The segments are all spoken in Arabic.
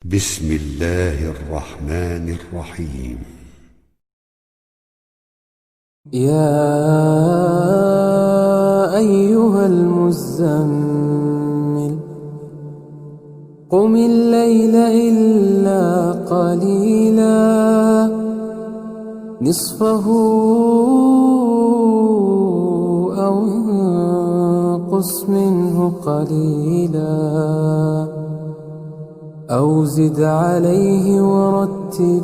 بسم الله الرحمن الرحيم. يا أيها المزمل قم الليل إلا قليلا نصفه أو انقص منه قليلا أو زد عليه ورتل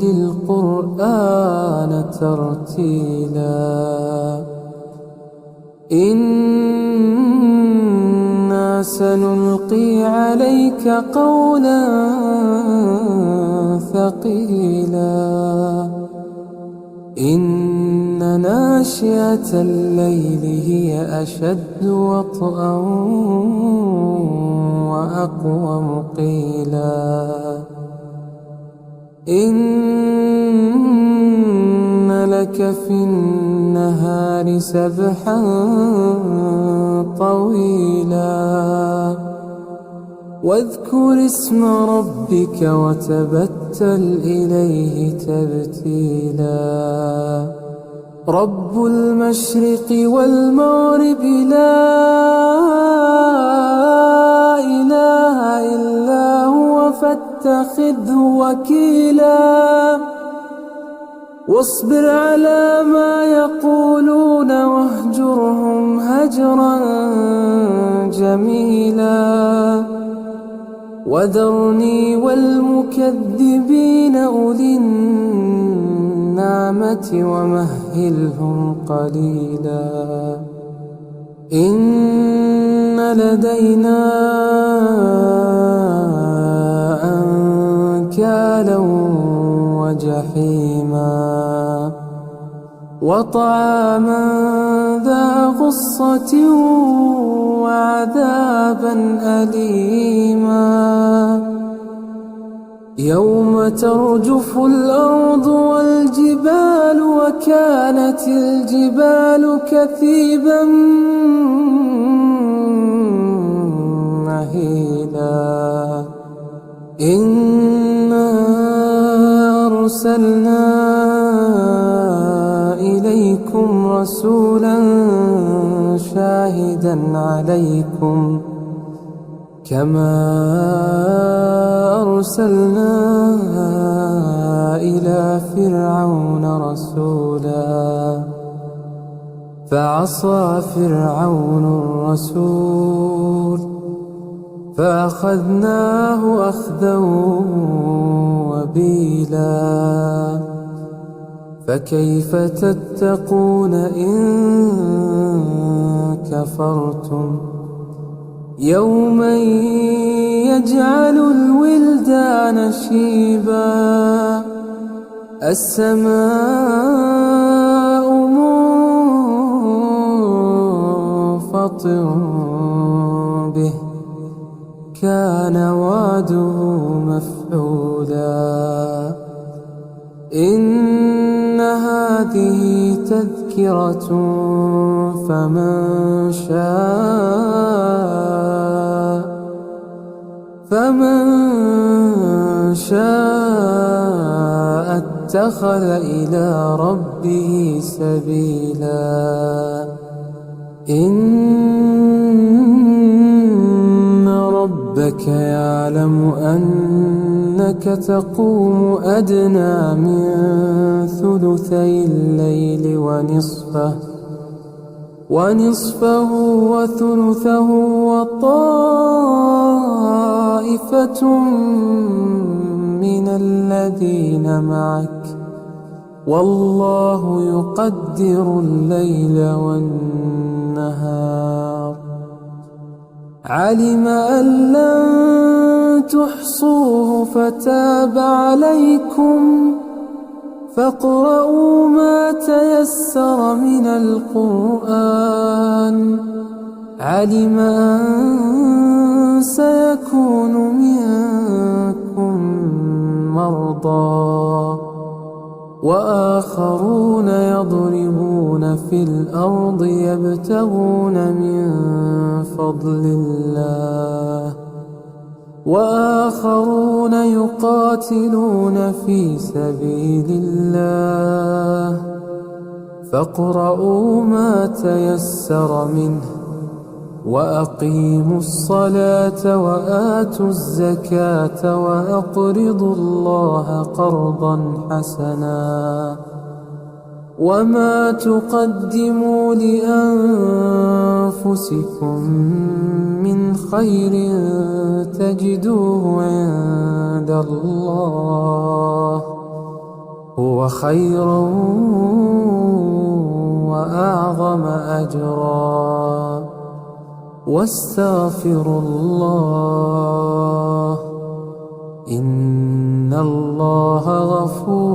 القرآن ترتيلا إنا سنلقي عليك قولا ثقيلا إن ناشئة الليل هي أشد وطئا وأقوم قيلا إن لك في النهار سبحا طويلا واذكر اسم ربك وتبتل إليه تبتيلا رب المشرق والمغرب لا إله إلا هو فاتخذه وكيلا واصبر على ما يقولون واهجرهم هجرا جميلا وذرني والمكذبين أولي النعمة ومهلهم قليلا إن لدينا أنكالا وجحيما وطعاما ذا غصة وعذابا أليما يوم ترجف الأرض والجبال وكانت الجبال كثيبا مهيلا إنا أرسلنا إليكم رسولا شاهدا عليكم كما أرسلنا إلى فرعون رسولا فعصى فرعون الرسول فأخذناه أخذا وبيلا فكيف تتقون إن كفرتم يوما يجعل الولدان شيبا السماء منفطر به كان وعده مفعولا إن هذه تذكرة فمن شاء اتخذ إلى ربه سبيلا إن ربك يعلم أنك تقوم أدنى من ثلثي الليل ونصفه وثلثه وطائفة من الذين معك والله يقدر الليل والنهار علم أن لن تحصوه فتاب عليكم فاقرؤوا ما تيسر من القرآن علم أن سيكون منكم مرضى وآخرون يضربون في الأرض يبتغون من فضل الله وآخرون يقاتلون في سبيل الله فاقرؤوا ما تيسر منه وأقيموا الصلاة وآتوا الزكاة وأقرضوا الله قرضا حسنا وما تقدموا لأنفسكم من خير تجدوه عند الله هو خيرا وأعظم أجرا واستغفروا الله إن الله غفور